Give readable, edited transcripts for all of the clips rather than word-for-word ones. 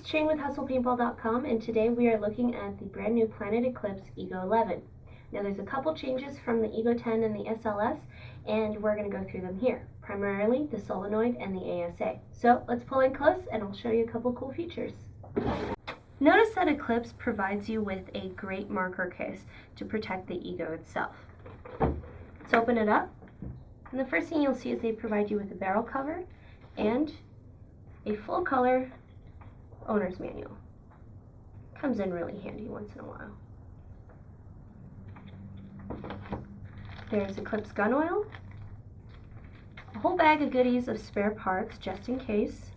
Ching with HustlePaintball.com, and today we are looking at the brand new Planet Eclipse Ego 11. Now there's a couple changes from the Ego 10 and the SLS, and we're going to go through them here, primarily the solenoid and the ASA. So let's pull in close and I'll show you a couple cool features. Notice that Eclipse provides you with a great marker case to protect the Ego itself. Let's open it up, and the first thing you'll see is they provide you with a barrel cover and a full color owner's manual. Comes in really handy once in a while. There's Eclipse gun oil, a whole bag of goodies of spare parts just in case,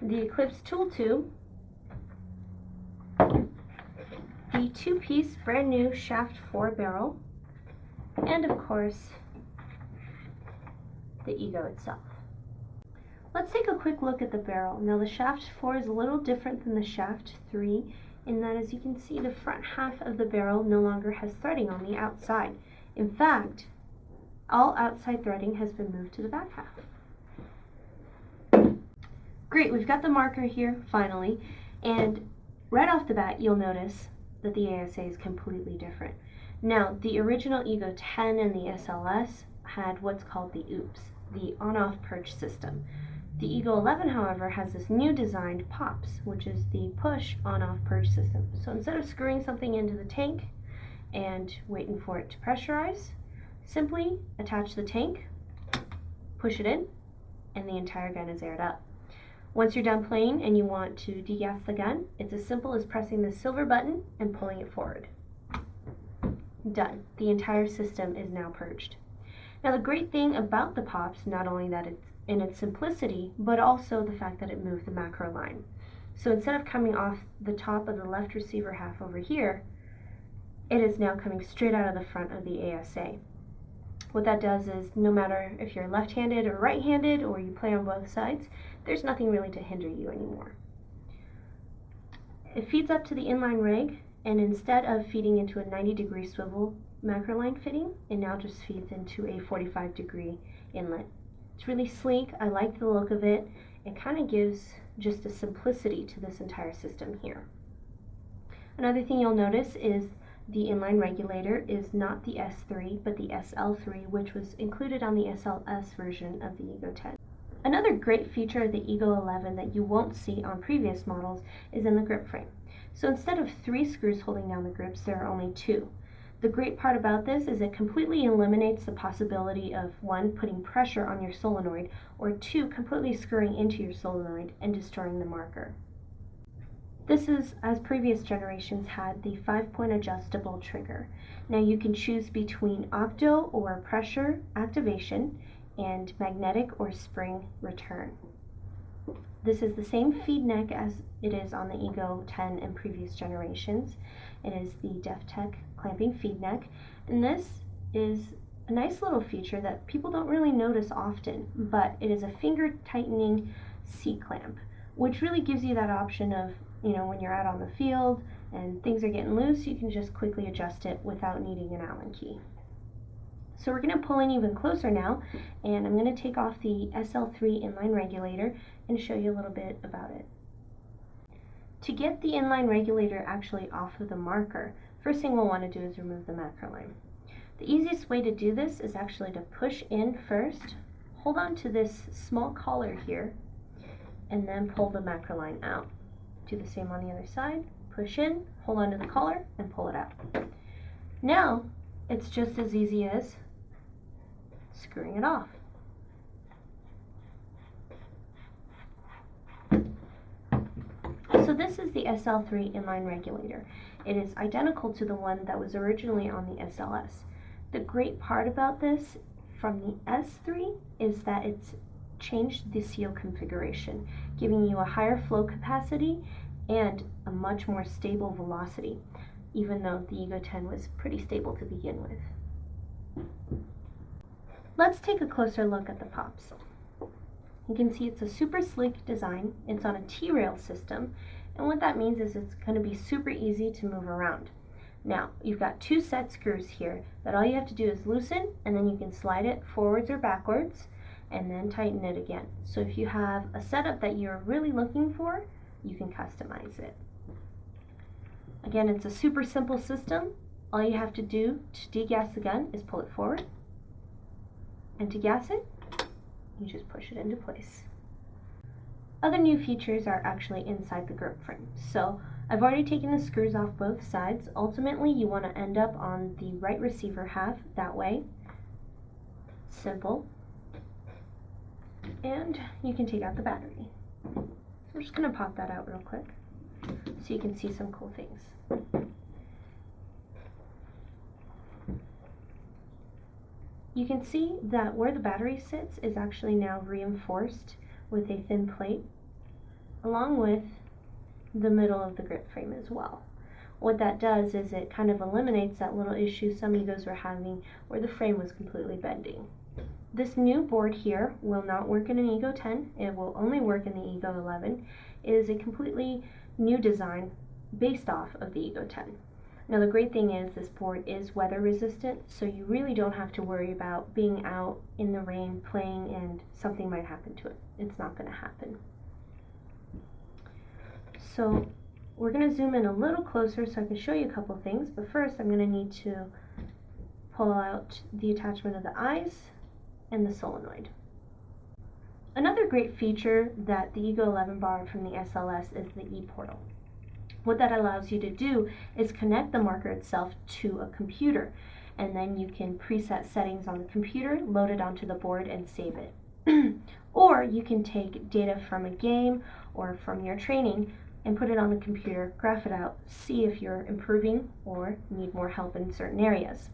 the Eclipse tool tube, the two-piece brand new shaft 4 barrel, and of course the Ego itself. Let's take a quick look at the barrel. Now the shaft 4 is a little different than the shaft 3 in that, as you can see, the front half of the barrel no longer has threading on the outside. In fact, all outside threading has been moved to the back half. Great, we've got the marker here finally, and right off the bat you'll notice that the ASA is completely different. Now the original Ego 10 and the SLS had what's called the OOPS, the on-off purge system. The Ego 11, however, has this new designed POPS, which is the push on-off purge system. So instead of screwing something into the tank and waiting for it to pressurize, simply attach the tank, push it in, and the entire gun is aired up. Once you're done playing and you want to degas the gun, it's as simple as pressing the silver button and pulling it forward. Done. The entire system is now purged. Now the great thing about the POPS, not only that it's in its simplicity, but also the fact that it moved the macro line. So instead of coming off the top of the left receiver half over here, it is now coming straight out of the front of the ASA. What that does is, no matter if you're left-handed or right-handed, or you play on both sides, there's nothing really to hinder you anymore. It feeds up to the inline rig, and instead of feeding into a 90-degree swivel macro line fitting, it now just feeds into a 45-degree inlet. It's really sleek. I like the look of it. It kind of gives just a simplicity to this entire system here. Another thing you'll notice is the inline regulator is not the S3 but the SL3, which was included on the SLS version of the Ego 10. Another great feature of the Ego 11 that you won't see on previous models is in the grip frame. So instead of 3 screws holding down the grips, there are only 2. The great part about this is it completely eliminates the possibility of 1, putting pressure on your solenoid, or 2, completely screwing into your solenoid and destroying the marker. This is, as previous generations had, the 5-point adjustable trigger. Now you can choose between octo or pressure activation and magnetic or spring return. This is the same feed neck as it is on the Ego 10 and previous generations. It is the DefTech clamping feed neck, and this is a nice little feature that people don't really notice often, but it is a finger tightening C-clamp, which really gives you that option of, when you're out on the field and things are getting loose, you can just quickly adjust it without needing an Allen key. So we're going to pull in even closer now, and I'm going to take off the SL3 inline regulator and show you a little bit about it. To get the inline regulator actually off of the marker, first thing we'll want to do is remove the macro line. The easiest way to do this is actually to push in first, hold on to this small collar here, and then pull the macro line out. Do the same on the other side, push in, hold on to the collar, and pull it out. Now, it's just as easy as screwing it off. So this is the SL3 inline regulator. It is identical to the one that was originally on the SLS. The great part about this from the S3 is that it's changed the seal configuration, giving you a higher flow capacity and a much more stable velocity, even though the Ego 10 was pretty stable to begin with. Let's take a closer look at the POPS. You can see it's a super sleek design. It's on a T-rail system, and what that means is it's going to be super easy to move around. Now, you've got 2 set screws here that all you have to do is loosen, and then you can slide it forwards or backwards, and then tighten it again. So if you have a setup that you're really looking for, you can customize it. Again, it's a super simple system. All you have to do to degas the gun is pull it forward, and to gas it, you just push it into place. Other new features are actually inside the grip frame. So I've already taken the screws off both sides. Ultimately, you want to end up on the right receiver half that way. Simple. And you can take out the battery. So I'm just going to pop that out real quick so you can see some cool things. You can see that where the battery sits is actually now reinforced with a thin plate, along with the middle of the grip frame as well. What that does is it kind of eliminates that little issue some egos were having where the frame was completely bending. This new board here will not work in an Ego 10, it will only work in the Ego 11. It is a completely new design based off of the Ego 10. Now the great thing is this board is weather resistant, so you really don't have to worry about being out in the rain playing and something might happen to it. It's not going to happen. So we're going to zoom in a little closer so I can show you a couple things, but first I'm going to need to pull out the attachment of the eyes and the solenoid. Another great feature that the Ego 11 borrowed from the SLS is the e-portal. What that allows you to do is connect the marker itself to a computer, and then you can preset settings on the computer, load it onto the board, and save it. Or you can take data from a game or from your training and put it on the computer, graph it out, see if you're improving or need more help in certain areas.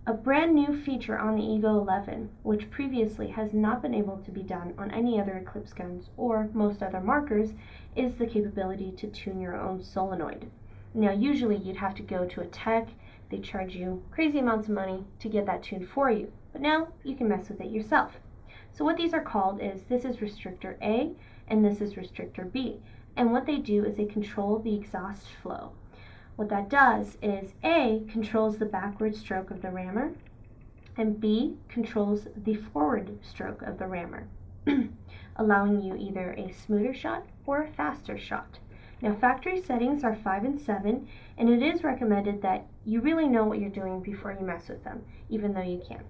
A brand new feature on the Ego 11, which previously has not been able to be done on any other Eclipse guns or most other markers, is the capability to tune your own solenoid. Now usually you'd have to go to a tech, they charge you crazy amounts of money to get that tuned for you, but now you can mess with it yourself. So what these are called is, this is restrictor A and this is restrictor B, and what they do is they control the exhaust flow. What that does is A controls the backward stroke of the rammer, and B controls the forward stroke of the rammer, allowing you either a smoother shot or a faster shot. Now factory settings are 5 and 7, and it is recommended that you really know what you're doing before you mess with them, even though you can.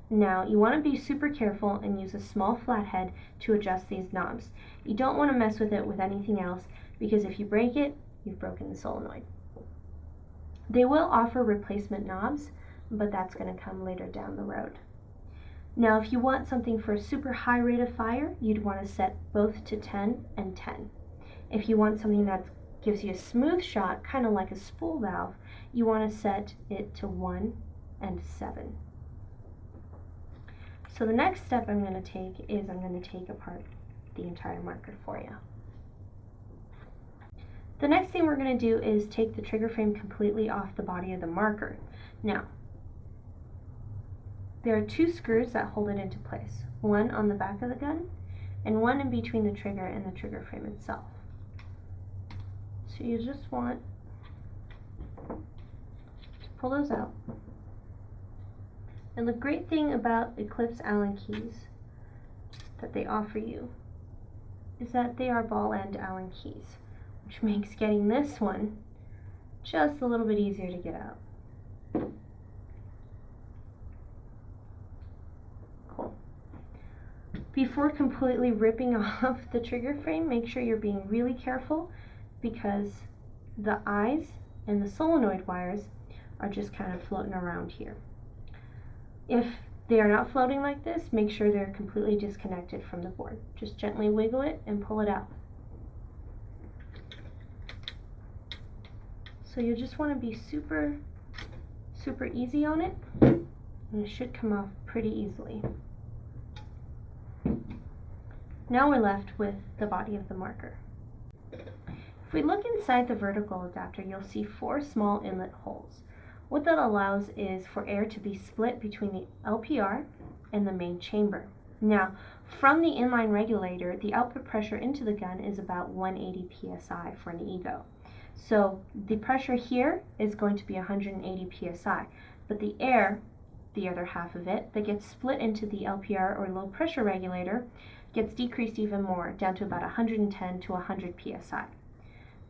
Now you want to be super careful and use a small flathead to adjust these knobs. You don't want to mess with it with anything else, because if you break it, you've broken the solenoid. They will offer replacement knobs, but that's going to come later down the road. Now if you want something for a super high rate of fire, you'd want to set both to 10 and 10. If you want something that gives you a smooth shot, kind of like a spool valve, you want to set it to 1 and 7. So the next step I'm going to take is I'm going to take apart the entire marker for you. The next thing we're going to do is take the trigger frame completely off the body of the marker. Now, there are 2 screws that hold it into place, one on the back of the gun and one in between the trigger and the trigger frame itself. So you just want to pull those out. And the great thing about Eclipse Allen keys that they offer you is that they are ball end Allen keys, which makes getting this one just a little bit easier to get out. Cool. Before completely ripping off the trigger frame, make sure you're being really careful, because the eyes and the solenoid wires are just kind of floating around here. If they are not floating like this, make sure they're completely disconnected from the board. Just gently wiggle it and pull it out. So you just want to be super easy on it, and it should come off pretty easily. Now we're left with the body of the marker. If we look inside the vertical adapter, you'll see 4 small inlet holes. What that allows is for air to be split between the LPR and the main chamber. Now, from the inline regulator, the output pressure into the gun is about 180 psi for an Ego. So the pressure here is going to be 180 psi, but the air, the other half of it, that gets split into the LPR or low pressure regulator, gets decreased even more, down to about 110 to 100 psi.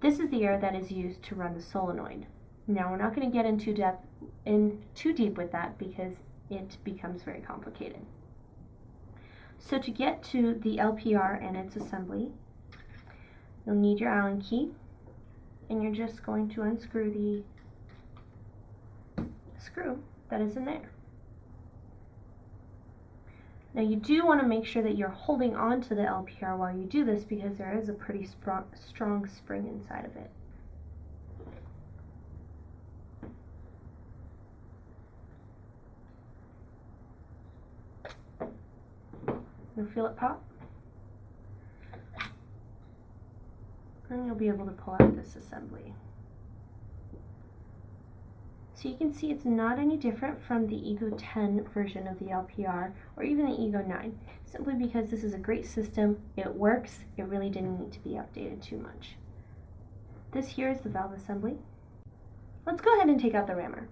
This is the air that is used to run the solenoid. Now, we're not going to get in too deep with that because it becomes very complicated. So to get to the LPR and its assembly, you'll need your Allen key, and you're just going to unscrew the screw that is in there. Now you do want to make sure that you're holding on to the LPR while you do this because there is a pretty strong spring inside of it. You'll feel it pop, and you'll be able to pull out this assembly. So you can see it's not any different from the Ego 10 version of the LPR or even the Ego 9, simply because this is a great system, it works, it really didn't need to be updated too much. This here is the valve assembly. Let's go ahead and take out the rammer.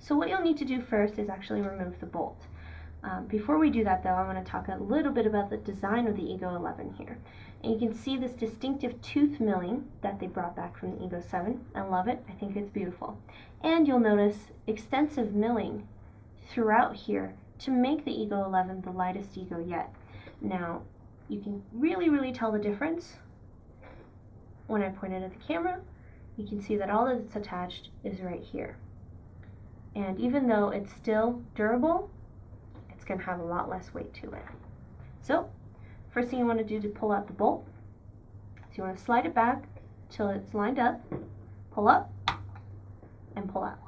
So what you'll need to do first is actually remove the bolt. Before we do that though, I want to talk a little bit about the design of the Ego 11 here. And you can see this distinctive tooth milling that they brought back from the Ego 7. I love it. I think it's beautiful. And you'll notice extensive milling throughout here to make the Ego 11 the lightest Ego yet. Now, you can really tell the difference when I point it at the camera. You can see that all that's attached is right here. And even though it's still durable, it's going to have a lot less weight to it. So, first thing you want to do to pull out the bolt is you want to slide it back till it's lined up, pull up, and pull out.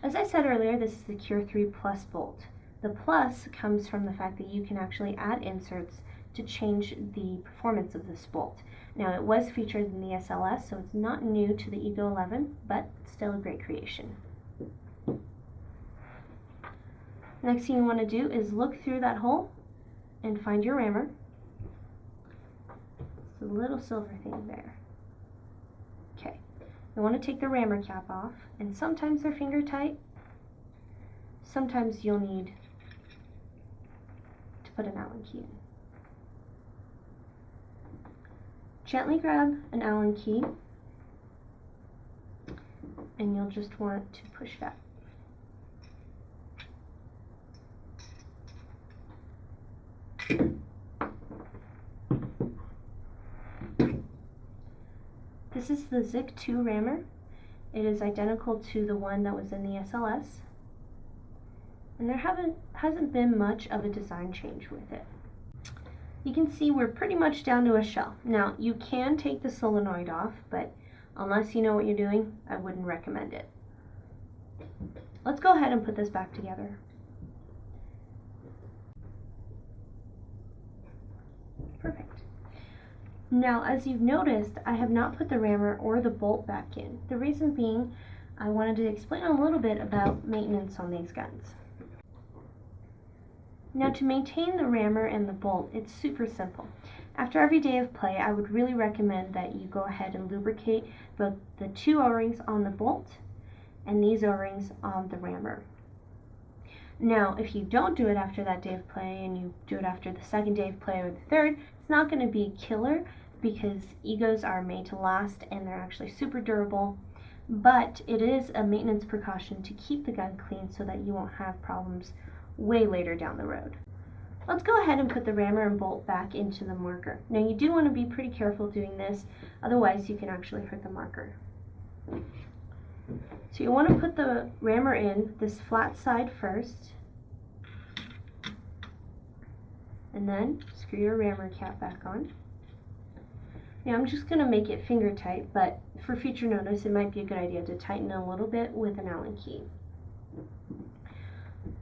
As I said earlier, this is the Cure 3 Plus bolt. The plus comes from the fact that you can actually add inserts to change the performance of this bolt. Now, it was featured in the SLS, so it's not new to the Ego 11, but still a great creation. Next thing you want to do is look through that hole and find your rammer. It's the little silver thing there. Okay, you want to take the rammer cap off, and sometimes they're finger tight. Sometimes you'll need to put an Allen key in. Gently grab an Allen key, and you'll just want to push back. This is the Zik 2 rammer. It is identical to the one that was in the SLS, and there hasn't been much of a design change with it. You can see we're pretty much down to a shell. Now, you can take the solenoid off, but unless you know what you're doing, I wouldn't recommend it. Let's go ahead and put this back together. Perfect. Now, as you've noticed, I have not put the rammer or the bolt back in. The reason being, I wanted to explain a little bit about maintenance on these guns. Now, to maintain the rammer and the bolt, it's super simple. After every day of play, I would really recommend that you go ahead and lubricate both the two O-rings on the bolt and these O-rings on the rammer. Now, if you don't do it after that day of play and you do it after the second day of play or the third, it's not going to be a killer because Egos are made to last and they're actually super durable, but it is a maintenance precaution to keep the gun clean so that you won't have problems way later down the road. Let's go ahead and put the rammer and bolt back into the marker. Now, you do want to be pretty careful doing this, otherwise you can actually hurt the marker. So you want to put the rammer in this flat side first, and then screw your rammer cap back on. Now, I'm just going to make it finger tight, but for future notice, it might be a good idea to tighten a little bit with an Allen key.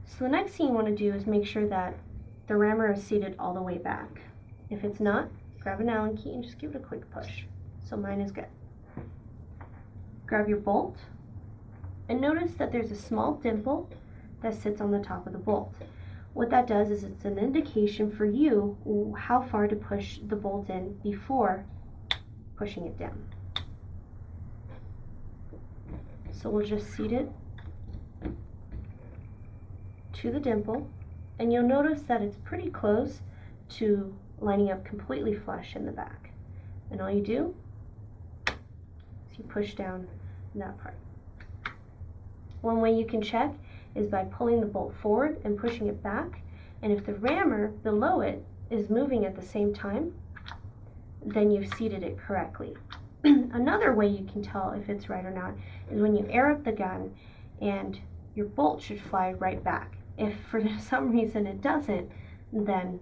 So the next thing you want to do is make sure that the rammer is seated all the way back. If it's not, grab an Allen key and just give it a quick push. So mine is good. Grab your bolt, and notice that there's a small dimple that sits on the top of the bolt. What that does is it's an indication for you how far to push the bolt in before pushing it down. So we'll just seat it to the dimple and you'll notice that it's pretty close to lining up completely flush in the back. And all you do is you push down that part. One way you can check is by pulling the bolt forward and pushing it back, and if the rammer below it is moving at the same time, then you've seated it correctly. Another way you can tell if it's right or not is when you air up the gun and your bolt should fly right back. If for some reason it doesn't, then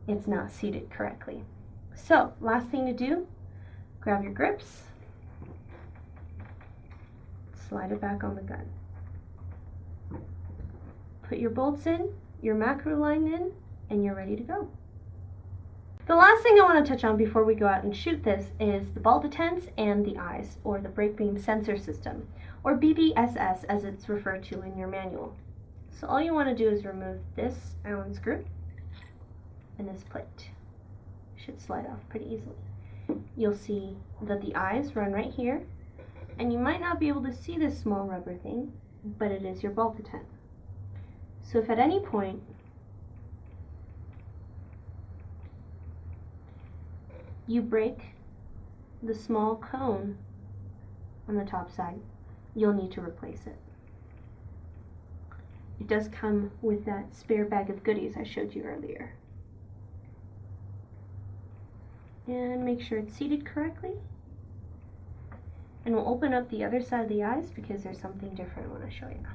it's not seated correctly. So, last thing to do, grab your grips, slide it back on the gun. Put your bolts in, your macro line in, and you're ready to go. The last thing I want to touch on before we go out and shoot this is the ball detents and the eyes, or the brake beam sensor system, or BBSS as it's referred to in your manual. So all you want to do is remove this Allen screw and this plate. It should slide off pretty easily. You'll see that the eyes run right here, and you might not be able to see this small rubber thing, but it is your ball detent. So if at any point you break the small cone on the top side, you'll need to replace it. It does come with that spare bag of goodies I showed you earlier. And make sure it's seated correctly. And we'll open up the other side of the eyes because there's something different I want to show you.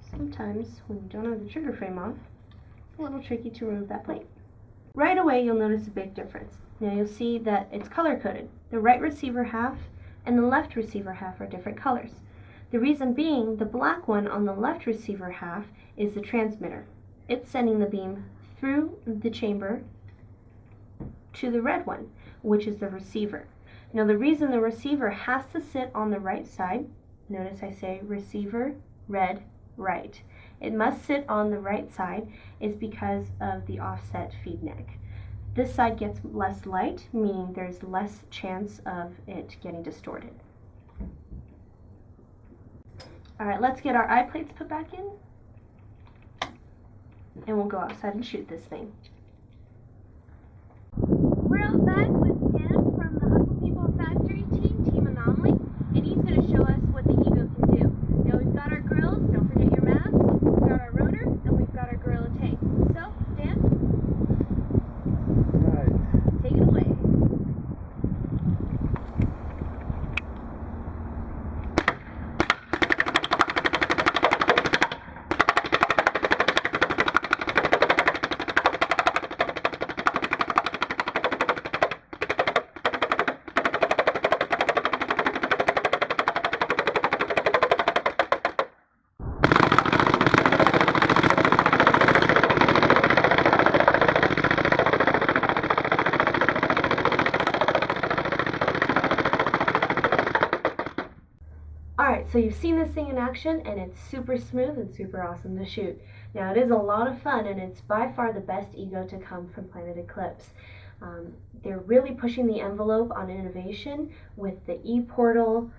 Sometimes when you don't have the trigger frame off, it's a little tricky to remove that plate. Right away you'll notice a big difference. Now you'll see that it's color coded. The right receiver half and the left receiver half are different colors. The reason being, the black one on the left receiver half is the transmitter. It's sending the beam through the chamber to the red one, which is the receiver. Now the reason the receiver has to sit on the right side, notice I say receiver, red, right. It must sit on the right side is because of the offset feed neck. This side gets less light, meaning there's less chance of it getting distorted. Alright, let's get our eye plates put back in, and we'll go outside and shoot this thing. We're out back with Dan from the Hustle Paintball Factory team, Team Anomaly, and he's going to show us what the Ego can do. Now we've got our grills, don't forget your mask, we've got our rotor, and we've got our gorilla tank. So, Dan? Right. Take it away. Alright, so you've seen this thing in action, and it's super smooth and super awesome to shoot. Now it is a lot of fun, and it's by far the best Ego to come from Planet Eclipse. They're really pushing the envelope on innovation with the e-portal,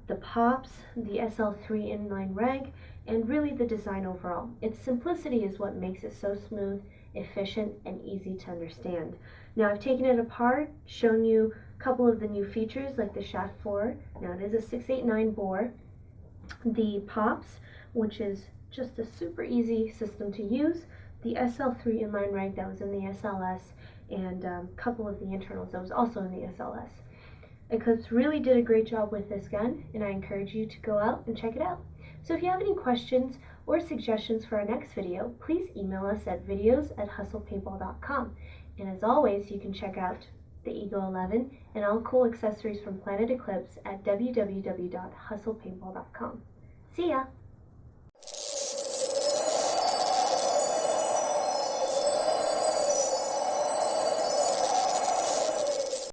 the pops, the SL3 inline reg, and really the design overall. Its simplicity is what makes it so smooth, efficient, and easy to understand. Now I've taken it apart, shown you a couple of the new features like the shaft 4. Now it is a 689 bore. The pops, which is just a super easy system to use. The SL3 inline reg that was in the SLS, and a couple of the internals that was also in the SLS. Eclipse really did a great job with this gun, and I encourage you to go out and check it out. So if you have any questions or suggestions for our next video, please email us at videos@hustlepaintball.com. And as always, you can check out the Ego 11 and all cool accessories from Planet Eclipse at www.hustlepaintball.com. See ya!